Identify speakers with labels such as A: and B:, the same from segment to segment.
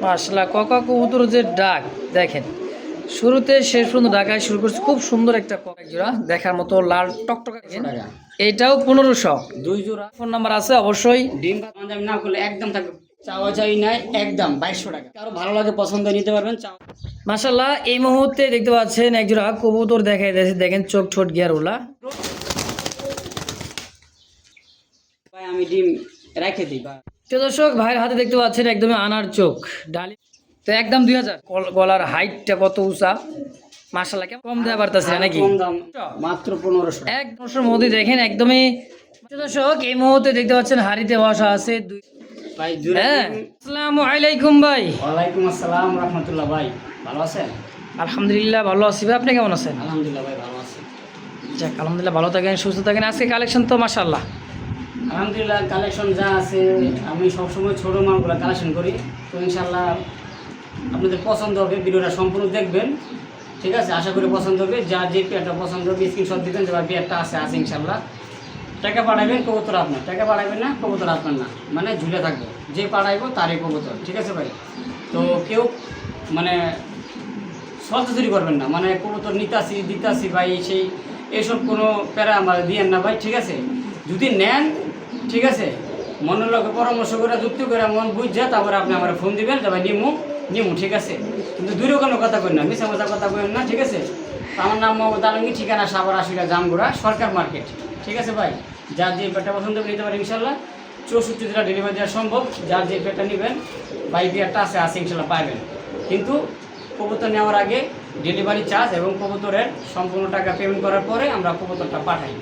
A: মাশাআল্লাহ কোকা কবুতর যে ডাক দেখেন, শুরুতে শেষ পর্যন্ত ডাকায় শুরু করছে। খুব সুন্দর একটা কোকা জোড়া, দেখার মতো লাল টকটকা। এটাও 1500।
B: 2 জোড়া।
A: ফোন নাম্বার আছে অবশ্যই।
B: ডিম দাম না করলে একদম থাকবে, চাওয়া চাই নাই, একদম 2200 টাকা। কারো ভালো লাগে পছন্দ নিতে পারবেন।
A: মাশাআল্লাহ এই মুহূর্তে দেখতে পাচ্ছেন এক জোড়া কবুতর দেখাই দিয়েছে, দেখেন চোখ ঠোঁট গিয়ারওয়ালা।
B: ভাই আমি ডিম রেখে দিই।
A: দর্শক ভাইয়ের হাতে দেখতে পাচ্ছেন একদমই আনার চোখ ডালি, তো একদম 2000। গলার হাইটটা কত উঁচা, মাশাআল্লাহ কেমন কম দেওয়া পারতেছে নাকি?
B: কম দাম মাত্র 1500।
A: 1500 মধ্যে দেখেন একদমই। দর্শক এই মুহূর্তে দেখতে পাচ্ছেন হাড়িতে বসা আছে
B: ভাই।
A: হ্যাঁ, আসসালামু আলাইকুম ভাই।
B: ওয়ালাইকুম আসসালাম রাহমাতুল্লাহ। ভাই ভালো আছেন?
A: আলহামদুলিল্লাহ ভালো আছি ভাই, আপনি কেমন আছেন?
B: আলহামদুলিল্লাহ ভাই ভালো আছি।
A: যাক আলহামদুলিল্লাহ, ভালো থাকেন সুস্থ থাকেন। আজকে কালেকশন তো মাশাআল্লাহ
B: আলহামদুলিল্লাহ কালেকশন যা আছে, আমি সবসময় ছোটো মালগুলো কালেকশন করি, তো ইনশাল্লাহ আপনাদের পছন্দ হবে। ভিডিওটা সম্পূর্ণ দেখবেন, ঠিক আছে? আশা করি পছন্দ হবে। যার যে পেয়ারটা পছন্দ হবে স্ক্রিনশট দিবেন, যে পেয়ারটা আছে ইনশাল্লাহ। টাকা পাঠাবেন, কবুতর আপনার। টাকা পাঠাবেন না, কবুতর আপনার না, মানে ঝুলে থাকবে। যে পাঠাইবো তারই কবুতর, ঠিক আছে ভাই? তো কেউ মানে চুরি করবেন না, মানে কবুতর নিতাছি দিতাছি ভাই সেই এসব কোনো প্যারা আমার দিয়েন না ভাই, ঠিক আছে? যদি নেন, ঠিক আছে, মনের লোকে পরামর্শ করে যুক্তি করে মন বুঝছে, তারপরে আপনি আমার ফোন দিবেন যে ভাই নিমু, ঠিক আছে? কিন্তু দূরে কোনো কথা করেন না, মিশা মজা কথা করেন না, ঠিক আছে? তো আমার নাম মোহাম্মদ আলমী, ঠিকানা সাভার আশুলিয়া জামগুড়া সরকার মার্কেট, ঠিক আছে ভাই? যার যে পেটটা পছন্দ করে নিতে পারে ইনশাল্লাহ। 64 জেলা ডেলিভারি দেওয়া সম্ভব। যার যে পেটটা নেবেন ভাই পেয়ারটা আছে ইনশাল্লাহ পাবেন। কিন্তু কবুতর নেওয়ার আগে ডেলিভারি চার্জ এবং কবুতরের সম্পূর্ণ টাকা পেমেন্ট করার পরে আমরা কবুতরটা পাঠাই।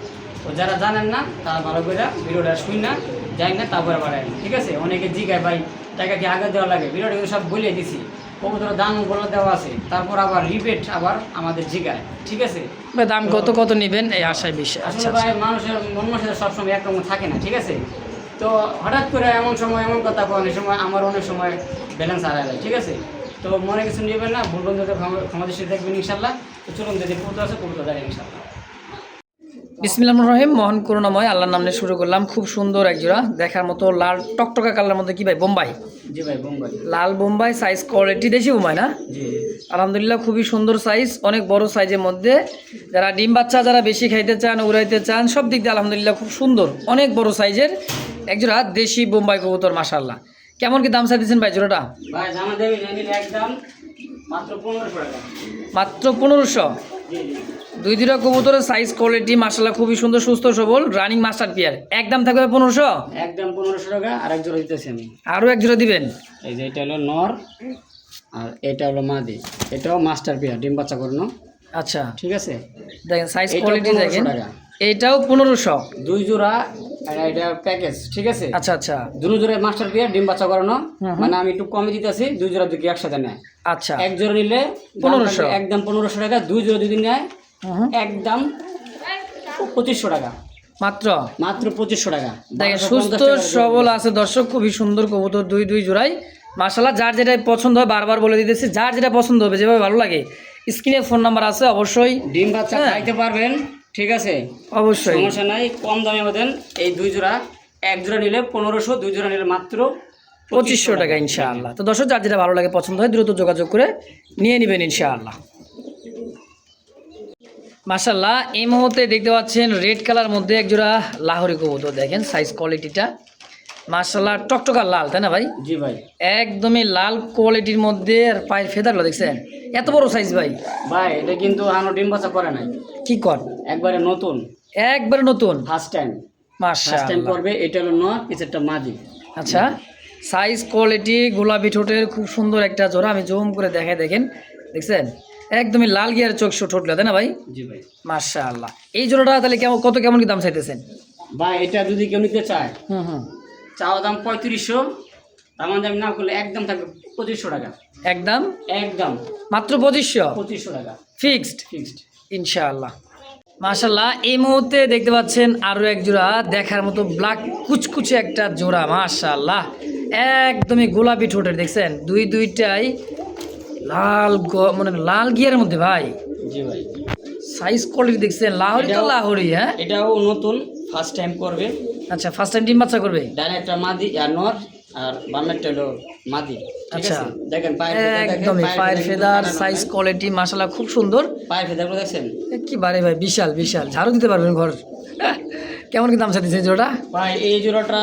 B: তো যারা জানেন না তারা ভালো করে ভিডিওটা শুন না, যাই না তারপরে বাড়ায়, ঠিক আছে? অনেকে জিগায় ভাই টাকা কি আগে দেওয়া লাগে, ভিডিওটা কিন্তু সব বলে দিছি। কবুতরের দাম বলে দেওয়া আছে, তারপর আবার রিবেট আবার আমাদের জিগায়, ঠিক আছে?
A: দাম কত নেবেন এই আশায় বিষয়।
B: আসলে ভাই মানুষের মন মানসিকতা সবসময় একরকম থাকে না, ঠিক আছে? তো হঠাৎ করে এমন সময় এমন কথা বলেন, এই সময় আমার অনেক সময় ব্যালেন্স হারায় যায়, ঠিক আছে? তো মনে কিছু নেবেন না, ভুল বন্ধুদের ক্ষমা দৃষ্টি দেখবেন ইনশাল্লাহ। তো চলুন যদি কবুতর আছে কবুতর দেয় ইনশাল্লাহ।
A: বিসমিল্লাহির রহমানির রহিম। মহান করুণাময় আল্লাহর নামে শুরু করলাম। খুব সুন্দর এক জোড়া, দেখার মতো লাল টকটকা কালারের মধ্যে। কি ভাই বোম্বাই?
B: জি ভাই বোম্বাই।
A: লাল বোম্বাই, সাইজ কোয়ালিটি দেশি বোম্বাই না?
B: জি
A: আলহামদুলিল্লাহ খুবই সুন্দর সাইজ, অনেক বড় সাইজের মধ্যে। যারা ডিম বাচ্চা যারা বেশি খাইতে চান, উড়াইতে চান, সব দিক দিয়ে আলহামদুলিল্লাহ খুব সুন্দর, অনেক বড় সাইজের এক জোড়া দেশি বোম্বাই কবুতর। মাশাআল্লাহ কেমন কি দাম চাইতেছেন ভাই জোড়াটা?
B: ভাই জানা দেবেন একদম মাত্র 1500 টাকা।
A: মাত্র 1500?
B: জি জি।
A: দুই দুইটা কবুতরের সাইজ কোয়ালিটি মাশাআল্লাহ খুবই সুন্দর, সুস্থ সবল, রানিং মাস্টার পেয়ার। একদম থাকবে 1500?
B: একদম 1500 টাকা। আর এক জোড়া দিতেছি আমি।
A: আরও এক জোড়া দিবেন?
B: এই যে এটা হলো নর আর এটা হলো মাদি, এটাও মাস্টার পেয়ার, ডিম বাচ্চা করানো।
A: আচ্ছা
B: ঠিক আছে,
A: দেখেন সাইজ কোয়ালিটি দেখেন।
B: টাকা।
A: এইটাও 1500?
B: দুই জোড়া এটা প্যাকেজ, ঠিক আছে?
A: আচ্ছা আচ্ছা।
B: দুই জোড়া মাস্টার পেয়ার ডিম বাচ্চা করানো, মানে আমি একটু কমে দিতেছি। দুই জোড়া দুই একসাথে নেয়।
A: আচ্ছা,
B: এক জোড়া নিলে
A: 1500,
B: একদম 1500 টাকা। দুই জোড়া যদি নেয় একদম 2500 টাকা।
A: মাত্র
B: 2500 টাকা।
A: দেখেন সুস্থ সবল আছে দর্শক, খুবই সুন্দর কবুতর দুই জোড়াই মাশাআল্লাহ। যার যেটা পছন্দ হয় বারবার বলে দিতেছি, যার যেটা পছন্দ হবে, যেভাবে ভালো লাগে স্ক্রিনে ফোন নাম্বার আছে, অবশ্যই
B: ডিম বাচ্চা খাইতে পারবেন, ঠিক আছে?
A: অবশ্যই
B: সমস্যা নাই, কম দামে পাবেন। এই দুই জোড়া, এক জোড়া নিলে 1500, দুই জোড়া নিলে মাত্র
A: 2500 টাকা ইনশাআল্লাহ। তো দর্শক যার যেটা ভালো লাগে পছন্দ হয় দ্রুত যোগাযোগ করে নিয়ে নেবেন ইনশাআল্লাহ। মাশাআল্লাহ এই মুহূর্তে দেখতে পাচ্ছেন রেড কালার মধ্যে এক জোড়া লাহোরি কবুতর। দেখেন সাইজ কোয়ালিটিটা মাশাআল্লাহ টকটকা লাল, তাই না ভাই?
B: জি ভাই,
A: একদমই লাল কোয়ালিটির মধ্যে। আর পায়ের ফেদারগুলো দেখছেন এত বড় সাইজ ভাই।
B: ভাই এটা কিন্তু আনো ডিম বাচ্চা করে নাই।
A: কি কর?
B: একবারে নতুন,
A: একবারে নতুন,
B: ফার্স্ট টাইম
A: মাশাআল্লাহ
B: করবে। এটা হলো নর, পিছেরটা মাদি।
A: আচ্ছা, সাইজ কোয়ালিটি গোলাপি ঠোঁটের খুব সুন্দর একটা জোড়া। আমি জুম করে দেখাই, দেখেন দেখছেন একদমই লাল গিয়ার চোখ ঠোঁটলা, তাই না ভাই?
B: জি ভাই,
A: মাশাআল্লাহ। এই জোড়াটা তাহলে কেমন কি দাম চাইতেছেন
B: ভাই? এটা যদি কেউ নিতে চায়,
A: হুম
B: চাওয়া দাম 3500, আমার দাম না করলে একদম থাকবে 2500 টাকা।
A: একদম মাত্র
B: 2500 টাকা
A: ফিক্সড
B: ফিক্সড
A: ইনশাআল্লাহ। মাশাআল্লাহ এই মুহূর্তে দেখতে পাচ্ছেন আরও এক জোড়া দেখার মতো ব্ল্যাক কুচকুচে একটা জোড়া। মাশাআল্লাহ একদমই গোলাপি ঠোঁটের, দেখছেন দুইটাই লাল, মানে লাল গিয়ারের মধ্যে ভাই।
B: জি ভাই,
A: সাইজ কোয়ালিটি দেখছেন লাহোরি তো লাহোরি। হ্যাঁ
B: এটাও নতুন, ফার্স্ট টাইম করবে।
A: আচ্ছা, ফার্স্ট টাইম ডিম বাচ্চা করবে।
B: ডানে একটা মাদি আর নর, আর বামেরটা হলো মাদি। ঠিক
A: আচ্ছা।
B: আছে, দেখেন পায়ের ফেদার, দেখেন
A: একদমই পায়ের ফেদার, সাইজ, কোয়ালিটি মাশাআল্লাহ খুব সুন্দর।
B: পায়ের ফেদারগুলো দেখছেন
A: একেবারে ভাই বিশাল বিশাল, ঝাড়ু দিতে পারবেন ঘর। কেমন কি দাম চাইতেছে এই জোড়া?
B: ভাই এই জোড়াটা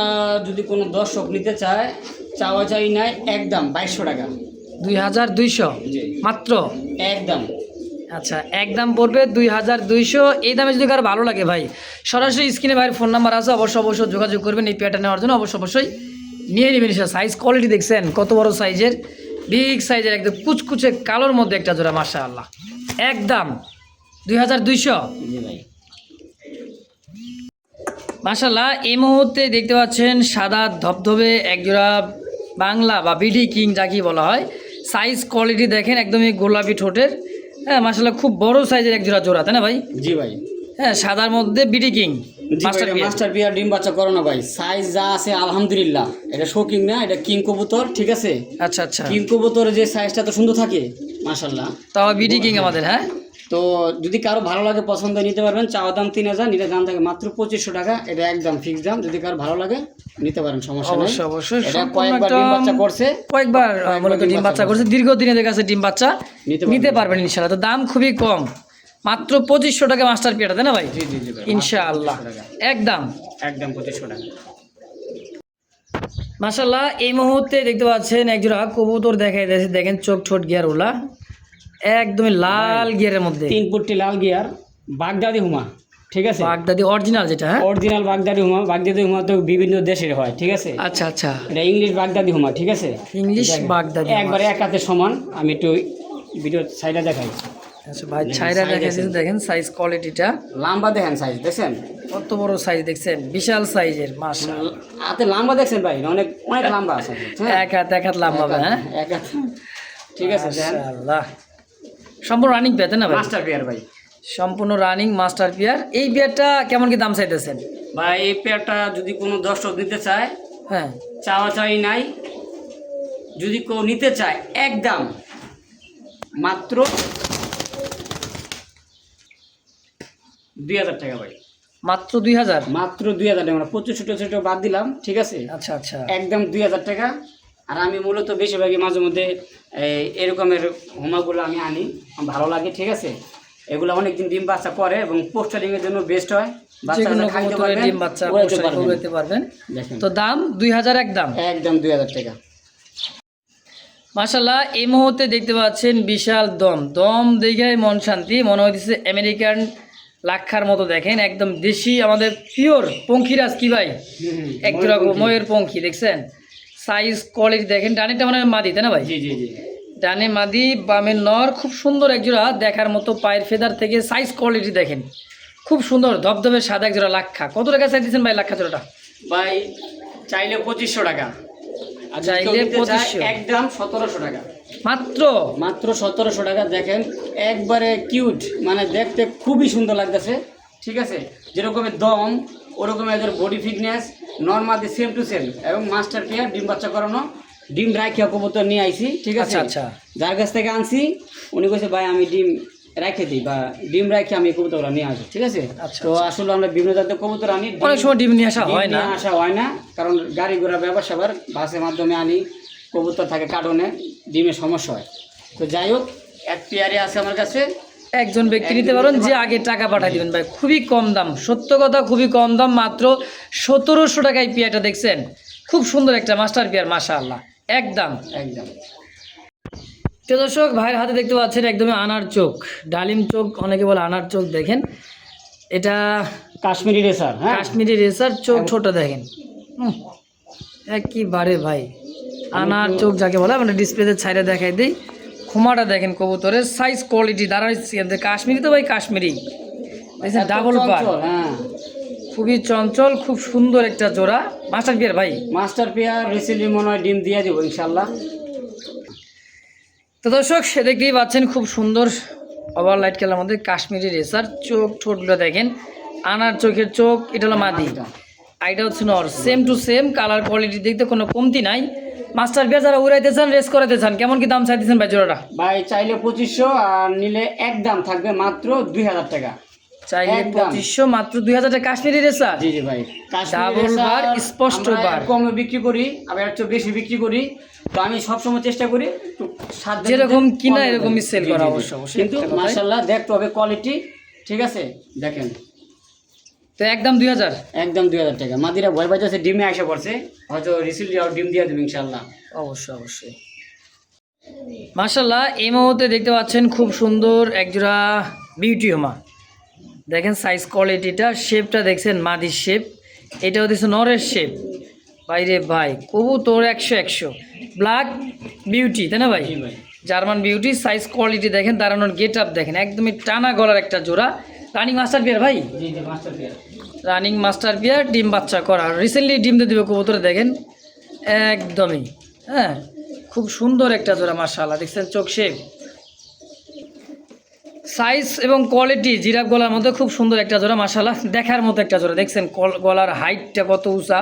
B: যদি কোনো দর্শক নিতে চায়, চাওয়া চাই নাই, একদম 2200 টাকা।
A: 2200
B: জি,
A: মাত্র?
B: একদম।
A: আচ্ছা, একদম পড়বে 2200। এই দামে যদি কারো ভালো লাগে ভাই, সরাসরি স্ক্রিনে ভাইয়ের ফোন নাম্বার আছে, অবশ্যই যোগাযোগ করবেন এই পেয়ারটা নেওয়ার জন্য। অবশ্যই নিয়ে নেবেন। সাইজ কোয়ালিটি দেখছেন কত বড় সাইজের, বিগ সাইজের, একদম কুচকুচে কালোর মধ্যে একটা জোড়া মাশাআল্লাহ। একদম 2200।
B: জি ভাই।
A: মাশাআল্লাহ এই মুহূর্তে দেখতে পাচ্ছেন সাদা ধবধবে একজোড়া বাংলা বা বিডি কিং যাকে বলা হয়। সাইজ কোয়ালিটি দেখেন একদমই গোলাপি ঠোঁটের। হ্যাঁ মাশাআল্লাহ খুব বড় সাইজের একজোড়া জোড়া, তাই না ভাই?
B: জি ভাই।
A: হ্যাঁ, সাদার মধ্যে বিডি কিং
B: মাস্টার পিয়ার ডিম বাচ্চা করানো ভাই। সাইজ যা আছে আলহামদুলিল্লাহ, এটা শোকিং না, এটা কিং কবুতর। ঠিক আছে,
A: আচ্ছা আচ্ছা,
B: কিং কবুতরের যে সাইজটা তো সুন্দর থাকে মাশাআল্লাহ।
A: তাও বিডি কিং আমাদের। হ্যাঁ,
B: তো যদি কারো ভালো লাগে পছন্দ নিতে পারবেন। চাওয়া দাম 3000, নিলে দাম থাকে মাত্র 2500 টাকা। এটা একদম ফিক্স দাম, যদি কারো ভালো লাগে নিতে পারেন, সমস্যা নেই।
A: অবশ্যই
B: এটা কয়েকবার ডিম বাচ্চা করছে,
A: কয়েকবার মূলত ডিম বাচ্চা করছে, দীর্ঘদিনের কাছে ডিম বাচ্চা নিতে পারবেন ইনশাআল্লাহ। তো দাম খুবই কম, মাত্র 2500 টাকা মাস্টার পিয়াটা, তাই না ভাই?
B: জি জি জি ভাই,
A: ইনশাআল্লাহ একদম
B: 2500 টাকা।
A: মাশাআল্লাহ এই মুহূর্তে দেখতে পাচ্ছেন একজোড়া কবুতর দেখাই দিয়েছে, দেখেন চোখ ঠোঁট গিয়ার ওলা একদমই লাল গিয়ারের মধ্যে,
B: 3 ফুটটি লাল গিয়ার, বাগদাদি হুমা। ঠিক আছে,
A: বাগদাদি অরিজিনাল যেটা। হ্যাঁ,
B: অরিজিনাল বাগদাদি হুমা। বাগদাদি হুমা তো বিভিন্ন দেশের হয়। ঠিক আছে,
A: আচ্ছা আচ্ছা,
B: এটা ইংলিশ বাগদাদি হুমা। ঠিক আছে,
A: ইংলিশ বাগদাদি
B: একবারে এক হাতের সমান। আমি একটু ভিডিও সাইডে দেখাই।
A: আচ্ছা ভাই, ছাইরা দেখাইছেন, দেখেন সাইজ কোয়ালিটিটা,
B: লম্বা দেখেন সাইজ দেখছেন
A: কত বড় সাইজ দেখছেন, বিশাল সাইজের মাশাআল্লাহ।
B: হাতে লম্বা দেখছেন ভাই, অনেক অনেক লম্বা আছে। হ্যাঁ,
A: এক হাত লম্বা হবে। হ্যাঁ,
B: এক হাত। ঠিক আছে, দেখেন
A: মাশাআল্লাহ সম্পূর্ণ রানিং পেয়ার, তাই না ভাই?
B: মাস্টার পেয়ার ভাই,
A: সম্পূর্ণ রানিং মাস্টার পেয়ার। এই পেয়ারটা কেমন কি দাম চাইতেছেন
B: ভাই? এই পেয়ারটা যদি কোনো দর্শক নিতে চায়,
A: হ্যাঁ,
B: চাওয়া চাই নাই, যদি কেউ নিতে চায় একদম মাত্র 2000 টাকা ভাই।
A: মাত্র 2000?
B: মাত্র 2000 টাকা, মানে 2500 বাদ দিলাম। ঠিক আছে,
A: আচ্ছা আচ্ছা,
B: একদম 2000 টাকা। আর আমি মূলত বেশিরভাগই মাঝে মধ্যে এরকমের হোমাগুলো আমি আনি, আমার ভালো লাগে। ঠিক আছে, এগুলো অনেকদিন ডিম বাচ্চা করে এবং পোস্টারিং এর জন্য বেস্ট হয়।
A: যেকোনো কবুতরের ডিম বাচ্চা উড়াইতে পারবেন। তো দাম 2000 একদম?
B: একদম 2000 টাকা।
A: মাশাআল্লাহ এই মুহূর্তে দেখতে পাচ্ছেন বিশাল দম দেখে মন শান্তি, মনে হইতেছে আমেরিকান লাক্ষার মতো। দেখেন একদম দেশি আমাদের পিওর পঙ্খিরাজ কি ভাই, একজোড়া ময়ূর পঙ্খি দেখছেন, সাইজ কোয়ালিটি দেখেন। ডানেরটা মানে মাদি, তাই না ভাই?
B: জি জি জি,
A: ডানে মাদি, বামের নর। খুব সুন্দর একজোড়া দেখার মতো, পায়ের ফেদার থেকে সাইজ কোয়ালিটি দেখেন খুব সুন্দর, ধবধবে সাদা একজোড়া লাক্ষা। কত টাকা চাইতেছেন ভাই লাক্ষা জোড়াটা?
B: ভাই চাইলে 2500 টাকা, আর
A: চাইলে 2500,
B: একদম 1700 টাকা।
A: মাত্র
B: 1700 টাকা। দেখেন একবারে কিউট, মানে দেখতে খুবই সুন্দর লাগতেছে। ঠিক আছে, যেরকমের দম ওরকম এদের body fitness, normal same to same, এবং মাস্টার পেয়ার ডিম বাচ্চা করানো, ডিম রাখিয়া কবুতর নিয়ে আইছি। ঠিক আছে,
A: আচ্ছা,
B: যার কাছ থেকে আনছি উনি কইছে ভাই আমি ডিম রেখে দিই, বা ডিম রাখি আমি কবুতরগুলো নিয়ে আসি। ঠিক আছে, তো আসলে আমরা বিভিন্ন জাতের কবুতর আনি,
A: অনেক সময় ডিম নিয়ে আসা হয় না,
B: কারণ গাড়ি ঘোড়া ব্যবসা আবার বাসের মাধ্যমে আনি, কবুতর থাকে কার্টনে, ডিমের সমস্যা হয়। তো যাই হোক, এক পেয়ারে আছে আমার কাছে,
A: একজন ব্যক্তি নিতে পারেন যে আগে টাকা পাঠিয়ে দিবেন ভাই, খুবই কম দাম, সত্য কথা খুবই কম দাম, মাত্র 1700 টাকায় পেয়ারটা দেখছেন, খুব সুন্দর একটা মাস্টার পেয়ার মাশাআল্লাহ একদম। তো দর্শক ভাইয়ের হাতে দেখতে পাচ্ছেন একদমই আনার চোখ, ডালিম চোখ অনেকে বলে আনার চোখ, দেখেন এটা
B: কাশ্মীরি রেসার। হ্যাঁ,
A: কাশ্মীরি রেসার, চোখ ছোট দেখেন একইবারে ভাই আনার চোখ যাকে বলে, মানে ডিসপ্লেতে ছাইরে দেখাই দিই। খোমাটা দেখেন কবুতরের সাইজ কোয়ালিটি দাঁড়াচ্ছে, কাশ্মীরি তো ভাই কাশ্মীরি ডাবল পার,
B: হ্যাঁ
A: খুবই চঞ্চল, খুব সুন্দর একটা জোড়া মাস্টার পেয়ার ভাই।
B: মাস্টার পেয়ার রিসেন্টলি মনে হয় ডিম দিয়ে দেবো ইনশাল্লাহ।
A: তো দর্শক সে দেখতেই পাচ্ছেন খুব সুন্দর ওভার লাইট খেলার মধ্যে কাশ্মীরি রেসার, চোখ ঠোঁটগুলো দেখেন আনার চোখের চোখ, এটা হলো মাদি, আইটা হচ্ছে নর, same to same colour quality দেখতে কোনো কমতি নাই। মাস্টার পেয়ার যারা উড়াইতে চান, রেস করাতে চান, কেমন কি দাম চাইতেছেন ভাই জোড়াটা?
B: ভাই চাইলে 2500, আর নিলে একদম থাকবে মাত্র 2000 টাকা।
A: চাইলে
B: একদম।
A: 2500 মাত্র 2000 টাকা কাশ্মীরি রেসার।
B: জি জি ভাই,
A: ডাবল বার, স্পষ্ট বার।
B: কমে বিক্রি করি, আবার একটু বেশি বিক্রি করি। তো আমি সবসময় চেষ্টা করি একটু সাধ্য
A: যেরকম
B: মধ্যে
A: কিনা
B: কমে
A: এরকমই
B: দেই।
A: সেল
B: জি,
A: করা
B: জি, জি।
A: অবশ্য অবশ্যই
B: কিন্তু
A: একটা কথাই।
B: মাশাআল্লাহ দেখতে হবে কোয়ালিটি, ঠিক আছে? দেখেন
A: তো একদম 2000।
B: একদম 2000 টাকা। মাদিরা ভয় পাইতেছে ডিমে আসে পড়ছে, হয়তো রিসিল ডিম দিয়ে দেবে ইনশাআল্লাহ।
A: অবশ্যই অবশ্যই। মাশাআল্লাহ এই মুহূর্তে দেখতে পাচ্ছেন খুব সুন্দর একজোড়া বিউটি হোমা। দেখেন সাইজ কোয়ালিটিটা, শেপটা দেখছেন মাদির শেপ, এটাও দিচ্ছে নরের শেপ। বাইরে ভাই কবুতর 100 ব্ল্যাক বিউটি, তাই না ভাই?
B: জি ভাই।
A: জার্মান বিউটি, সাইজ কোয়ালিটি দেখেন, দাঁড়ানোর গেট আপ দেখেন, একদমই টানা গলার একটা জোড়া। রানিং মাস্টার বিয়ার ভাই,
B: জি জি, মাস্টার পেয়ার।
A: রানিং মাস্টার বিয়ার, ডিম বাচ্চা করা, রিসেন্টলি ডিম দিয়ে দেবে কবুতরে দেখেন একদমই। হ্যাঁ, খুব সুন্দর একটা জোড়া মাশাআল্লাহ, দেখছেন চোখ শেপ, সাইজ এবং কোয়ালিটি জিরাফ গলার মধ্যে খুব সুন্দর একটা জোড়া মাশাআল্লাহ, দেখার মতো একটা জোড়া। দেখছেন গলার হাইটটা কত উঁচা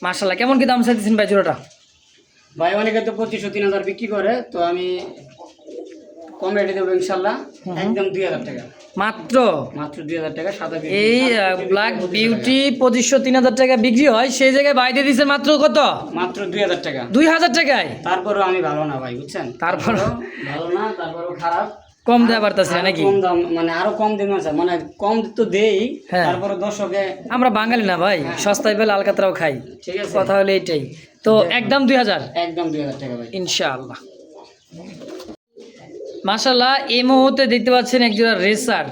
A: মাশাআল্লাহ। কেমন কি দাম চাইতেছেন ভাই জোড়াটা?
B: ভাই অনেকে তো 2500-3000 বিক্রি করে, তো আমি কম রেটে দেবো ইনশাআল্লাহ। একদম 2000 টাকা,
A: মাত্র
B: মাত্র 2000 টাকা। সাদা
A: এই ব্ল্যাক বিউটি 2500-3000 টাকা বিক্রি হয়, সেই জায়গায় বাইরে দিচ্ছে মাত্র কত?
B: মাত্র 2000 টাকা।
A: 2000 টাকায়।
B: তারপরেও আমি ভালো না ভাই, বুঝছেন?
A: তারপরও
B: ভালো না, তারপরেও খারাপ।
A: কম দেওয়া পারতেছে
B: আরো
A: নাকি?
B: কম দাম, মানে আরো কম দিন আছে, মানে কম তো দেই,
A: হ্যাঁ।
B: তারপরে দর্শকে,
A: আমরা বাঙালি না ভাই, সস্তায় পেলে আলকাতরাও খাই,
B: ঠিক আছে?
A: কথা হলো এইটাই। তো একদম 2000
B: একদম 2000 টাকা ভাই।
A: ইনশাআল্লাহ। মাশাআল্লাহ এই মুহূর্তে দেখতে পাচ্ছেন একজোড়া রেসার।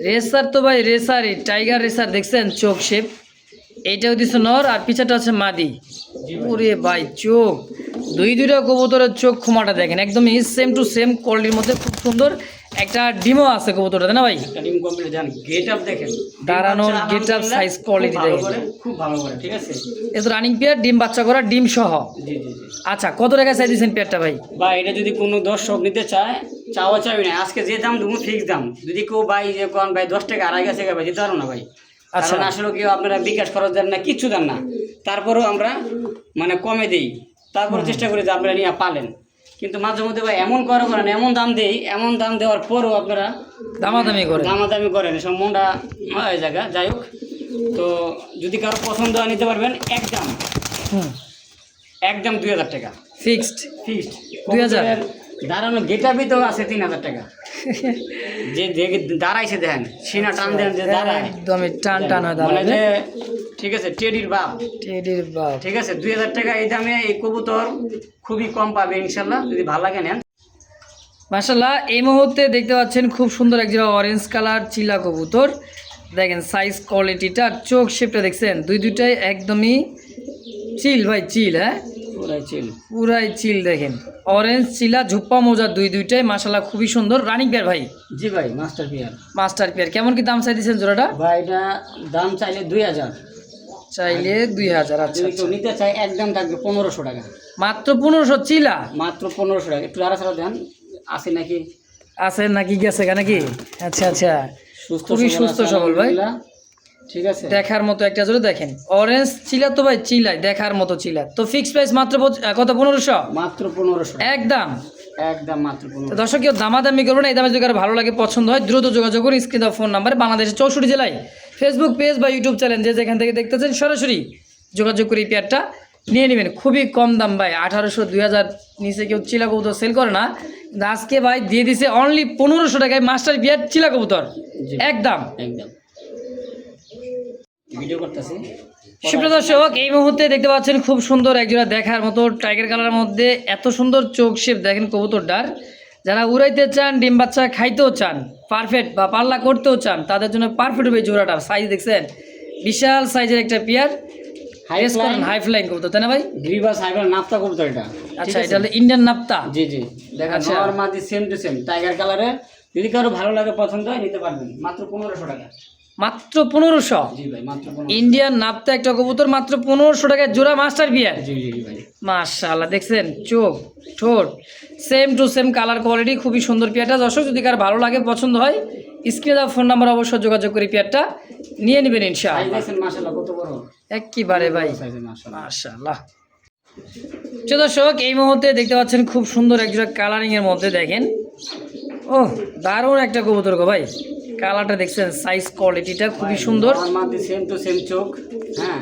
A: রেসার তো ভাই রেসারই, টাইগার রেসার, দেখছেন চোখ শেপ, এইটাও দিচ্ছে নর আর পিছাটা হচ্ছে মাদি।
B: জি ভাই।
A: ওরে ভাই চোখ, দুইটা কবুতরের চোখ খুমাটা দেখেন, একদমই সেম টু সেম কোয়ালিটির মধ্যে, খুব সুন্দর একটা ডিমও আছে কবুতরটা, তাই না ভাই?
B: একটা ডিম কমপ্লিট দেন, গেট আপ দেখেন,
A: দাঁড়ানোর
B: ডিম
A: get up,
B: বাচ্চা
A: size, quality
B: খুব ভালো
A: দেখেন।
B: করে, খুব ভালো করে, ঠিক আছে?
A: এ তো রানিং পেয়ার, ডিম বাচ্চা করা, ডিম সহ।
B: জি জি জি।
A: আচ্ছা কত টাকা চাই দিয়েছেন পেয়ারটা ভাই?
B: বা এটা যদি কোনো দর্শক নিতে চায়, চাওয়া চাবি না, আজকে যে দাম দেবো ফিক্স দাম। যদি কেউ ভাই যে কোন ভাই 10 টাকা আড়াই গেছে ভাই, দিতে পারবো না ভাই।
A: আচ্ছা।
B: কারণ আসলে কেউ আপনারা বিকাশ খরচ দেন না, কিচ্ছু দেন না, তারপরেও আমরা মানে কমে দিই, তারপরে চেষ্টা করি যে আপনারা নিয়ে পালেন। কিন্তু মাঝে মধ্যে ভাই এমন করেন, এমন দাম দেই, এমন দাম দেওয়ার পরও আপনারা
A: দামাদামি করে।
B: দামাদামি করেন, সব মনটা হয় জায়গা। যাই হোক, তো যদি কারো পছন্দ হয় নিতে পারবেন, একদম
A: হুম,
B: একদম 2000 টাকা
A: ফিক্সড।
B: ফিক্সড।
A: 2000
B: দাঁড়ানো গেটাবি তো আছে 3000 টাকা। যে দেখে দাঁড়াইছে দেখেন, সিনা টান দেন যে দাঁড়ায়,
A: একদমই টান টান হয়
B: মানে
A: দাঁড়ালে।
B: যে, ঠিক আছে, টেডির বাপ,
A: টেডির বাপ।
B: ঠিক আছে? 2000 টাকা এই দামে এই কবুতর খুবই কম পাবে ইনশাল্লাহ, যদি ভালো লাগে নেন।
A: মাশাআল্লাহ এই মুহূর্তে দেখতে পাচ্ছেন খুব সুন্দর একজোড়া অরেঞ্জ কালার চিলা কবুতর। দেখেন সাইজ কোয়ালিটিটা, চোখ শেপটা দেখছেন, দুইটাই একদমই চিল ভাই, চিল। হ্যাঁ,
B: পুরাই চিল।
A: পুরাই চিল। দেখেন অরেঞ্জ চিলা ঝুপ্পা মোজা দুইটাই মাশাআল্লাহ খুবই সুন্দর। রানিং পেয়ার ভাই,
B: জি ভাই, মাস্টার পিয়ার।
A: Master pair. কেমন কি দাম চাই দিয়েছেন জোড়াটা?
B: ভাই এটা দাম চাইলে 2000,
A: চাইলে 2000। আচ্ছা
B: যদি
A: আচ্ছা।
B: কেউ নিতে চায় একদম থাকবে 1500 টাকা,
A: মাত্র 1500 চিলা
B: মাত্র 1500 টাকা। একটু আড়া দেন, আছে নাকি?
A: আছে নাকি, গেছে নাকি? আচ্ছা আচ্ছা,
B: সুস্থ
A: খুবই
B: সবল
A: সুস্থ
B: আছে,
A: সবল ভাই,
B: আলহামদুলিল্লাহ, ঠিক আছে?
A: দেখার মতো একটা জোড়া। দেখেন অরেঞ্জ চিলা তো ভাই চিলাই, দেখার মতো চিলা। তো ফিক্স প্রাইস মাত্র কত? 1500
B: মাত্র 1500 টাকা,
A: একদম।
B: একদম মাত্র
A: তো
B: 1500।
A: দর্শক কেউ দামাদামি করবে না, এই দামে যদি কারো ভালো লাগে, পছন্দ হয়, দ্রুত যোগাযোগ করুন স্ক্রিনে দেওয়া ফোন নাম্বারে। বাংলাদেশের 64 জেলায় ফেসবুক পেজ বা ইউটিউব চ্যানেল যে যেখান থেকে দেখতেছেন সরাসরি যোগাযোগ করে এই পেয়ারটা নিয়ে নেবেন। খুবই কম দাম ভাই, 1800 2000 নিচে কেউ চিলা কবুতর সেল করে না, কিন্তু আজকে ভাই দিয়ে দিছে অনলি 1500 টাকায় মাস্টার পেয়ার চিলা কবুতর,
B: জি।
A: একদম।
B: একদম ভিডিও করতেছি।
A: সুপ্রিয় দর্শক এই মুহূর্তে দেখতে পাচ্ছেন খুব সুন্দর একজোড়া দেখার মতো টাইগার কালারের মধ্যে এত সুন্দর চোখ শেপ দেখেন কবুতরটার। যারা উড়াইতে চান, ডিম বাচ্চা খাইতেও চান, পারফেক্ট বা পাল্লা করতেও চান, তাদের জন্য পারফেক্ট হবে এই জোড়াটার। সাইজ দেখছেন, বিশাল সাইজের একটা পেয়ার, হাই ফ্লাইং কবুতর, তাই না ভাই?
B: গ্রিবাস হাইবার নাপ্তা কবুতর এটা,
A: আচ্ছা, এটা হলো ইন্ডিয়ান নাপ্তা।
B: জি জি, দেখেন
A: আচ্ছা।
B: নরমাদি সেম টু সেম টাইগার কালারে। যদি কারো ভালো লাগে, পছন্দ হয়, নিতে পারবেন মাত্র 1500 টাকা।
A: মাত্র 1500।
B: জি ভাই, মাত্র 1500।
A: ইন্ডিয়ান নাপ্তা একটা কবুতর, মাত্র 1500 টাকায় জোড়া মাস্টার পেয়ার।
B: জি জি জি ভাই।
A: মাশাআল্লাহ, দেখছেন চোখ ঠোঁট same to same colour quality, খুবই সুন্দর পেয়ারটা। দর্শক যদি কার ভালো লাগে, পছন্দ হয়, স্ক্রিনে দেওয়া ফোন নাম্বার অবশ্যই যোগাযোগ করে পেয়ারটা নিয়ে নেবেন
B: সাইজ
A: ইনশাআল্লাহ।
B: দেখছেন মাশাআল্লাহ কত বড়,
A: একেবারে ভাই
B: সাইজে মাশাআল্লাহ।
A: মাশাআল্লাহ। তো দর্শক এই মুহূর্তে দেখতে পাচ্ছেন খুব সুন্দর একজোড়া কালারিং এর মধ্যে, দেখেন ও দারুণ একটা কবুতর গো ভাই, কালারটা দেখছেন, সাইজ কোয়ালিটিটা খুবই সুন্দর।
B: আমার মাদি সেম টু সেম চোখ, হ্যাঁ।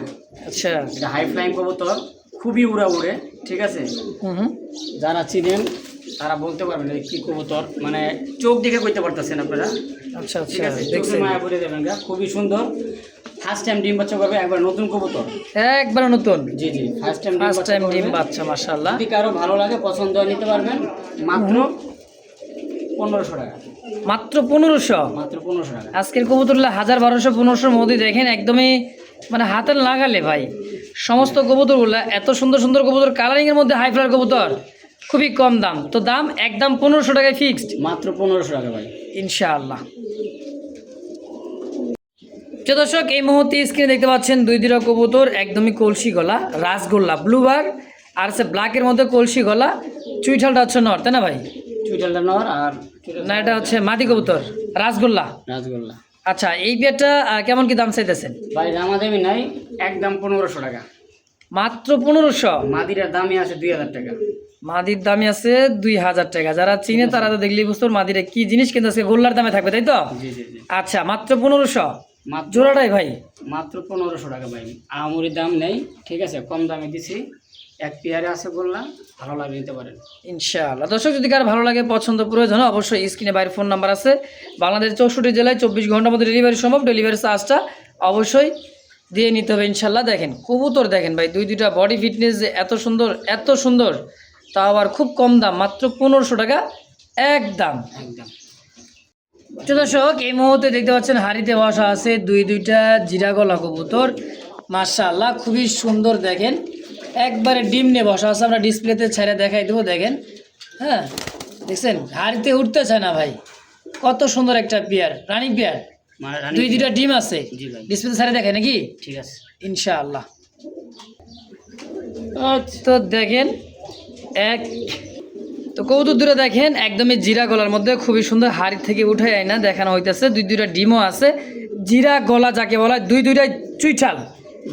A: আচ্ছা,
B: এটা হাই ফ্লাইং কবুতর, খুবই উড়া উড়ে, ঠিক আছে।
A: হুম,
B: যারা চিনেন তারা বলতে পারবেন যে কি কবুতর, মানে চোখ দেখে কইতে পারতেছেন আপনারা,
A: আচ্ছা
B: ঠিক
A: আচ্ছা,
B: আছে। চোখে
A: দেখছেন
B: মায়া পড়ে যাবেন গা, খুবই সুন্দর। ফার্স্ট টাইম ডিম বাচ্চা করবে, একবার নতুন কবুতর।
A: একবার নতুন,
B: জি জি, ফার্স্ট টাইম
A: ফার্স্ট টাইম ডিম বাচ্চা, মাশাআল্লাহ।
B: যদি কারো ভালো লাগে পছন্দ হয় নিতে পারবেন, মাত্র 1500 টাকা,
A: মাত্র 1500।
B: মাত্র 1500 টাকা।
A: আজকের কবুতরগুলো 1000, 1200, 1500 মধ্যে দেখেন, একদমই মানে হাতে লাগালে ভাই সমস্ত কবুতরগুলো এত সুন্দর সুন্দর কবুতর, কালারিংয়ের মধ্যে হাই ফ্লার কবুতর, খুবই কম দাম। তো দাম একদম 1500 টাকায় ফিক্সড,
B: মাত্র 1500 টাকা ভাই,
A: ইনশাআল্লাহ। তো দর্শক, এই মুহূর্তে স্ক্রিনে দেখতে পাচ্ছেন দুইটা কবুতর, একদমই কলসি গলা, রাসগোল্লা ব্লুবার, আর আছে ব্ল্যাকের মধ্যে কলসি গলা। চুইঠালটা হচ্ছে নর, তাই না ভাই?
B: চুইটালটা নর আর
A: না, এটা হচ্ছে মাদি কবুতর, রাসগোল্লা।
B: রাসগোল্লা।
A: আচ্ছা, এই বিয়েটা কেমন কি দাম চাইতেছেন?
B: ভাই দামাদামি নাই, একদম 1500 টাকা।
A: মাত্র 1500।
B: মাদিরার দামই আছে 2000 টাকা।
A: মাদির দামই আছে 2000 টাকা। যারা চিনে তারা তো দেখলেই বুঝতো মাদিরে কি জিনিস, কিন্তু আজকে গোল্লার দামে থাকবে, তাই তো?
B: জি জি জি,
A: আচ্ছা, মাত্র 1500
B: মাত্র
A: জোড়াটাই ভাই?
B: মাত্র 1500 টাকা ভাই, আমুরি দাম নেই, ঠিক আছে, কম দামে দিছি। এক পেয়ারে আছে বললাম, ভালো লাগে নিতে পারেন
A: ইনশাআল্লাহ। দর্শক, যদি কার ভালো লাগে, পছন্দ প্রয়োজন হয়, অবশ্যই স্ক্রিনে বাইরের ফোন নাম্বার আছে। বাংলাদেশ 64 জেলায় 24 ঘন্টার মধ্যে ডেলিভারি সম্ভব। ডেলিভারি চার্জটা অবশ্যই দিয়ে নিতে হবে ইনশাআল্লাহ। দেখেন কবুতর, দেখেন ভাই দুইটা বডি ফিটনেস যে এত সুন্দর, এত সুন্দর, তা আবার খুব কম দাম, মাত্র 1500 টাকা একদম।
B: একদম।
A: তো দর্শক, এই মুহূর্তে দেখতে পাচ্ছেন হাড়িতে বসা আছে দুইটা জিরা গলা কবুতর, মাশাআল্লাহ খুবই সুন্দর। দেখেন একবারে ডিম নিয়ে বসা আছে, আমরা ডিসপ্লেতে ছেড়ে দেখাই দেবো। দেখেন, হ্যাঁ দেখছেন, হাড়িতে উঠতে চায় না ভাই, কত সুন্দর একটা পেয়ার, রানিং পেয়ার, দুইটা ডিম আছে।
B: জি ভাই,
A: ডিসপ্লেতে ছেড়ে দেখায় নাকি?
B: ঠিক আছে
A: ইনশাআল্লাহ। তো দেখেন এক, তো কবুতর দুটো দেখেন একদমই জিরা গলার মধ্যে, খুবই সুন্দর, হাড়ি থেকে উঠে যায় না, দেখানো হইতেছে। দুইটা ডিমও আছে, জিরা গলা যাকে বলা, দুইটাই চুইঠাল।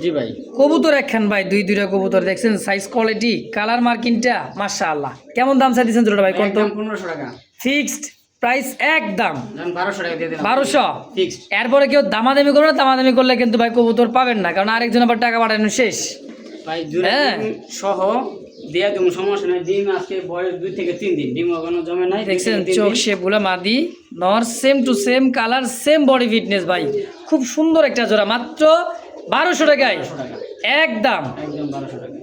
B: জি ভাই,
A: কবুতর একখান ভাই, দুইটা কবুতর দেখছেন, সাইজ কোয়ালিটি, কালার মার্কিংটা মাশাআল্লাহ। কেমন দাম চাইতেছেন দুটো ভাই? কোন তো
B: একদম 1500 টাকা
A: ফিক্সড প্রাইস, একদম
B: 1200 টাকা দিয়ে দিলাম,
A: 1200
B: ফিক্সড।
A: এরপরে কেউ দামাদামি করবে না, দামাদামি করলে কিন্তু ভাই কবুতর পাবেন না, কারণ আরেকজন আবার টাকা পাঠানো শেষ।
B: ভাই জোড়া
A: হ্যাঁ।
B: ডিম সহ দিয়ে তুমি সমস্যা নাই। ডিম আজকে বয়স 2 থেকে 3 দিন, ডিম এখনো জমে নাই। 2
A: দেখছেন
B: থেকে 3
A: চোখ
B: দিন।
A: শেপগুলা, মাদি নর, same to same colour, same body fitness ভাই, খুব সুন্দর একটা জোড়া, মাত্র 1200 টাকায়
B: 1200 টাকা,
A: একদম।
B: একদম 1200 টাকা।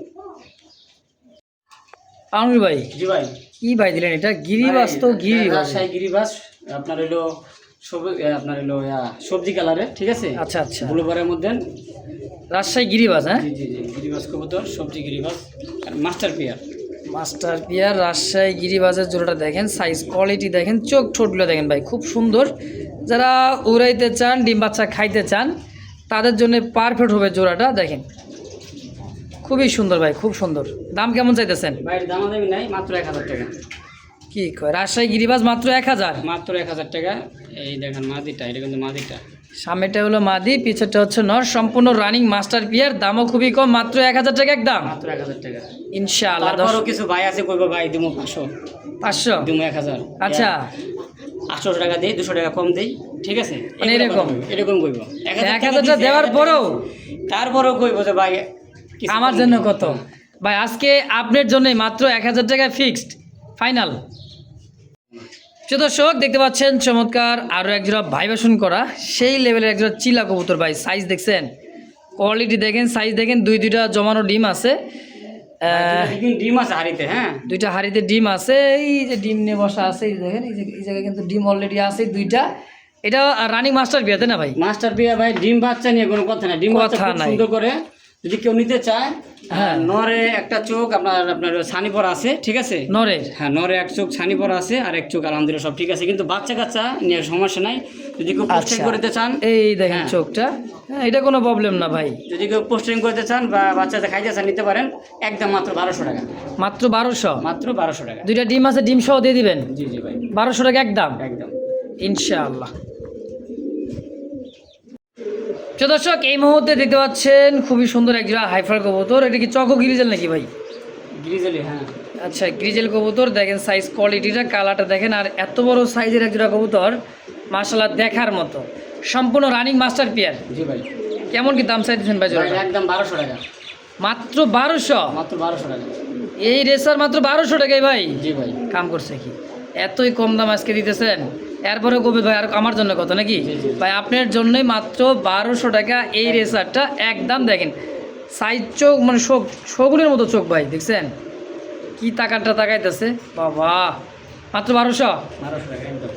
A: আনুর ভাই,
B: জি ভাই,
A: কি ভাই দিলেন এটা? গিরিবাস তো গিরিবাস।
B: রাজশাহী গিরিবাস, আপনার হলো আপনার হলো সবজি কালারে, ঠিক আছে,
A: আচ্ছা আচ্ছা,
B: ব্লুবারের মধ্যে।
A: রাজশাহী গিরিবাস, হ্যাঁ
B: জি জি জি, গিরিবাস কবুতর, সবজি গিরিবাস আর master pair.
A: Master pair Rajshahi গিরিবাসের জোড়াটা দেখেন, সাইজ কোয়ালিটি দেখেন, চোখ ঠোঁটগুলো দেখেন ভাই, খুব সুন্দর। যারা উড়াইতে চান, ডিম বাচ্চা খাইতে চান, তাদের জন্য পারফেক্ট হবে জোড়াটা। দেখেন খুবই সুন্দর ভাই, খুব সুন্দর। দাম কেমন চাইতেছেন?
B: বাইরের দামাদামি নাই, মাত্র 1000 টাকা।
A: কি কয়, রাজশাহী গিরিবাস মাত্র 1000?
B: মাত্র 1000 টাকা। এই দেখেন মাদিটা, এটা কিন্তু মাদিটা।
A: সামনেটা হলো মাদি, পিছেরটা হচ্ছে নর, সম্পূর্ণ রানিং মাস্টার পিয়ার, দামও খুবই কম, মাত্র 1000 টাকা একদম,
B: মাত্র 1000 টাকা।
A: ইনশাআল্লাহ।
B: তারপরও কিছু ভাই আছে কইবো ভাই দিমু 500,
A: 500?
B: দিমু 1000।
A: আচ্ছা,
B: 800 টাকা দেই, 200 টাকা কম দেই, ঠিক আছে,
A: মানে এরকম?
B: এরকম কইবো।
A: 1000টা দেওয়ার পরেও
B: তারপরেও কইবো যে ভাই কিছু
A: আমার
B: কম
A: জন্য
B: দিন।
A: কত ভাই? আজকে আপনার জন্য মাত্র 1000 টাকা ফিক্সড, ফাইনাল। দর্শক, দেখতে পাচ্ছেন চমৎকার আরও একজোড়া ভাইবেশন করা সেই লেভেলের একজোড়া চিলা কবুতর ভাই, সাইজ দেখছেন, কোয়ালিটি দেখেন, সাইজ দেখেন, দুইটা জমানো ডিম আছে,
B: ডিম আছে হাড়িতে, হ্যাঁ
A: দুইটা হাড়িতে ডিম আছে। এই যে ডিম নিয়ে বসা আছে, এই দেখেন, এই জায়গায় কিন্তু ডিম অলরেডি আছে দুইটা। এটা রানিং মাস্টার বিয়াতে না ভাই?
B: মাস্টার বিয়া ভাই, ডিম বাচ্চা নিয়ে কোনো কথা নাই, ডিম বাচ্চা
A: কথা
B: খুব
A: নাই।
B: সুন্দর করে যদি কেউ নিতে চায়।
A: হ্যাঁ।
B: নরে একটা চোখ আপনার আপনার ছানি পরা আছে, ঠিক আছে,
A: নরের?
B: হ্যাঁ নরে এক চোখ ছানি পরা আছে, আর এক চোখ আলহামদুলিল্লাহ সব ঠিক আছে, কিন্তু বাচ্চা কাচ্চা নিয়ে সমস্যা নাই। যদি কেউ পোস্টিং
A: আচ্ছা,
B: করতে চান,
A: এই দেখেন
B: হ্যাঁ।
A: চোখটা, হ্যাঁ এটা কোনো প্রবলেম না ভাই।
B: যদি কেউ পোস্টিং করতে চান বা বাচ্চাদের খাইতে চান নিতে পারেন, একদম মাত্র 1200 টাকা,
A: মাত্র 1200?
B: মাত্র 1200 টাকা।
A: দুইটা ডিম আছে, ডিম সহ দিয়ে দিবেন?
B: জি জি ভাই,
A: 1200 টাকা একদম,
B: একদম।
A: ইনশাআল্লাহ। দর্শক, এই মুহূর্তে দেখতে পাচ্ছেন খুবই সুন্দর একজোড়া হাইফার কবুতর। এটা কি চকো গ্রিজেল নাকি ভাই?
B: গ্রিজেলি, হ্যাঁ।
A: আচ্ছা, গ্রিজেল কবুতর, দেখেন সাইজ কোয়ালিটিটা, কালারটা দেখেন, আর এত বড় সাইজের একজোড়া কবুতর মাশাআল্লাহ দেখার মতো সম্পূর্ণ রানিং মাস্টার পেয়ার।
B: জি ভাই।
A: কেমন কি দাম চাইতেছেন ভাই
B: ভাই
A: জোড়াটা?
B: একদম 1200 টাকা।
A: মাত্র 1200?
B: মাত্র 1200 টাকা।
A: এই রেসার মাত্র 1200 টাকায় ভাই?
B: জি ভাই।
A: কাম করছে কি, এতই কম দাম আজকে দিতেছেন? এরপরে কবি ভাই আর আমার জন্য কত নাকি?
B: জি, জি।
A: ভাই আপনার জন্যই মাত্র 1200 টাকা এই রেসারটা। একদম দেখেন সাইজ চোখ মানে শগুনের মতো চোখ ভাই, দেখছেন কি তাকাটা তাকাইতেছে বাবা। মাত্র 1200?
B: 1200 টাকা একদম।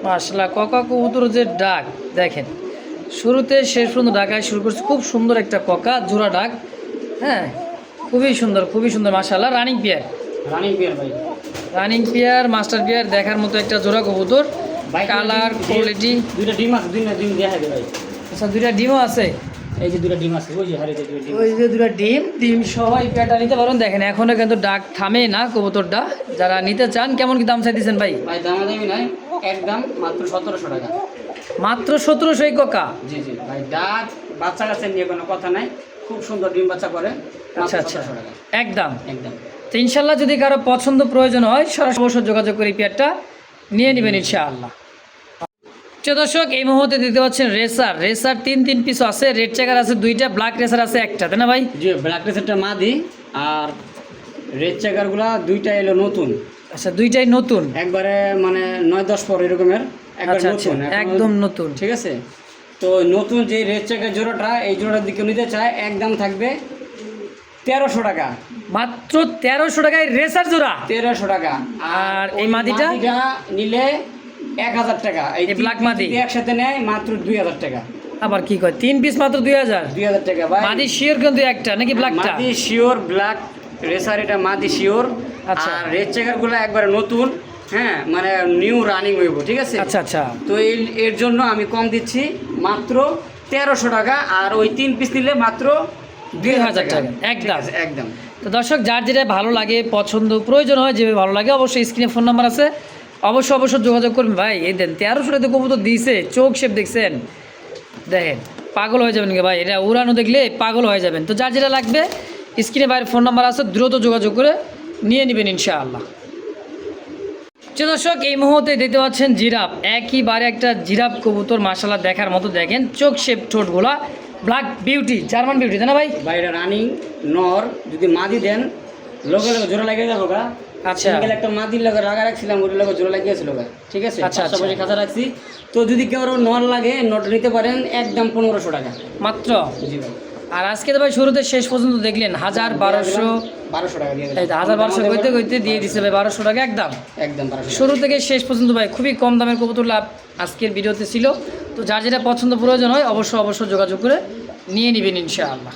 A: মাশাআল্লাহ ককা কবুতর যে ডাক দেখেন, শুরুতে শেষ পর্যন্ত ডাকায় শুরু করছে। খুব সুন্দর একটা ককা জোড়া ডাক, হ্যাঁ খুবই সুন্দর মাশাআল্লাহ। Running pair?
B: রানিং পেয়ার ভাই।
A: রানিং পেয়ার মাস্টার পেয়ার দেখার মতো একটা জোড়া কবুতর।
B: ভাই
A: কালার কোয়ালিটি
B: দুইটা ডিম আছে, দুইটা ডিম দেখা দে ভাই।
A: আচ্ছা দুইটা ডিমও আছে?
B: এই যে দুইটা ডিম আছে, ওই যে হারিয়ে দুইটা ডিম।
A: ওই যে দুইটা ডিম সবাই পেয়ারটা নিতে পারেন। দেখেন এখনো কিন্তু ডাক থামে না কবুতরটা। যারা নিতে চান কেমন কি দাম চাইতেছেন ভাই?
B: ভাই দামাদামি নাই, একদম মাত্র 1700 টাকা।
A: মাত্র 1700 এই ককা?
B: জি জি ভাই। ডাক বাচ্চা কাছে নিয়ে কোনো কথা নাই, খুব সুন্দর ডিম বাচ্চা করে। মাত্র
A: আচ্ছা
B: 1700 টাকা
A: একদম।
B: একদম।
A: তো ইনশাল্লাহ যদি কারো পছন্দ প্রয়োজন হয় সরাসরি অবশ্যই যোগাযোগ করে এই পেয়ারটা নিয়ে নেবেন ইনশাআল্লাহ। দর্শক এই মুহূর্তে দিতে পাচ্ছেন রেসার তিন পিস আছে। রেড চেকার আছে দুইটা, ব্ল্যাক রেসার আছে একটা, তাই না ভাই?
B: জি ব্ল্যাক রেসারটা মাদি আর রেড চেকারগুলা দুইটা এলো নতুন।
A: আচ্ছা দুইটাই নতুন
B: একবারে মানে 9-10 পর এরকমের একবার
A: আচ্ছা
B: নতুন,
A: একদম নতুন।
B: ঠিক আছে। তো নতুন যে রেড চেকার জোড়াটা, এই জোড়ার দিকে নিতে চায় একদম থাকবে 1300 টাকা।
A: মাত্র 1300 টাকায় রেসার জোড়া?
B: 1300 টাকা।
A: আর এই মাদিটা
B: নিলে 1000 টাকা। এই
A: ব্ল্যাক মাদি
B: একসাথে নেয় মাত্র 2000 টাকা।
A: আবার কি কয় 3 পিস মাত্র 2000?
B: 2000 টাকা ভাই।
A: মাদি শিওর কিন্তু একটা নাকি ব্ল্যাকটা?
B: মাদি শিওর, ব্ল্যাক রেসার এটা মাদি শিওর।
A: আচ্ছা।
B: আর রেড চেকারগুলো একবারে নতুন, হ্যাঁ মানে নিউ রানিং হইব, ঠিক আছে।
A: আচ্ছা
B: তো এর জন্য আমি কম দিচ্ছি মাত্র 1300 টাকা। আর ওই 3 পিস নিলে মাত্র 2000 টাকা
A: একদম
B: একদম।
A: তো দর্শক যার যেটা ভালো লাগে পছন্দ প্রয়োজন হয় যেভাবে ভালো লাগে অবশ্যই স্ক্রিনে ফোন নাম্বার আছে, অবশ্যই যোগাযোগ করবেন ভাই। এই দেন 1300 টাকা কবুতর দিয়েছে, চোখ শেপ দেখছেন, দেখেন পাগল হয়ে যাবেন ভাই। এটা উড়ানো দেখলে পাগল হয়ে যাবেন। তো যার যেটা লাগবে স্ক্রিনে বাইরের ফোন নাম্বার আছে, দ্রুত যোগাযোগ করে নিয়ে নেবেন ইনশাআল্লাহ। দর্শক এই মুহূর্তে দেখতে পাচ্ছেন জিরাফ, একইবারে একটা জিরাফ কবুতর মাশাআল্লাহ দেখার মতো। দেখেন চোখ শেপ ঠোঁটগুলা, ব্ল্যাক বিউটি, জার্মান বিউটি, তাই না ভাই?
B: বাইরে রানিং নর যদি মাদি দেন লগে জোড়া লাগিয়ে যাবো গা।
A: আচ্ছা
B: একটা মাদির লগে রাগা রাখছিলাম, ওর লগে জোড়া লাগিয়েছিল গা, ঠিক আছে।
A: আচ্ছা
B: পাশাপাশি খাঁচা রাখছি। তো যদি কেউ নর লাগে নট নিতে পারেন একদম 1500 টাকা
A: মাত্র।
B: জি ভাই।
A: আর আজকে তো ভাই শুরুতে শেষ পর্যন্ত দেখলেন 1200
B: টাকা দিয়ে
A: 1200 কইতে দিয়ে দিচ্ছে ভাই 1200 টাকা একদম।
B: একদম 1200
A: শুরু থেকে শেষ পর্যন্ত ভাই খুবই কম দামের কবুতর লাভ আজকের ভিডিওতে ছিল। তো যার যেটা পছন্দ প্রয়োজন হয় অবশ্যই যোগাযোগ করে নিয়ে নেবেন ইনশাআল্লাহ।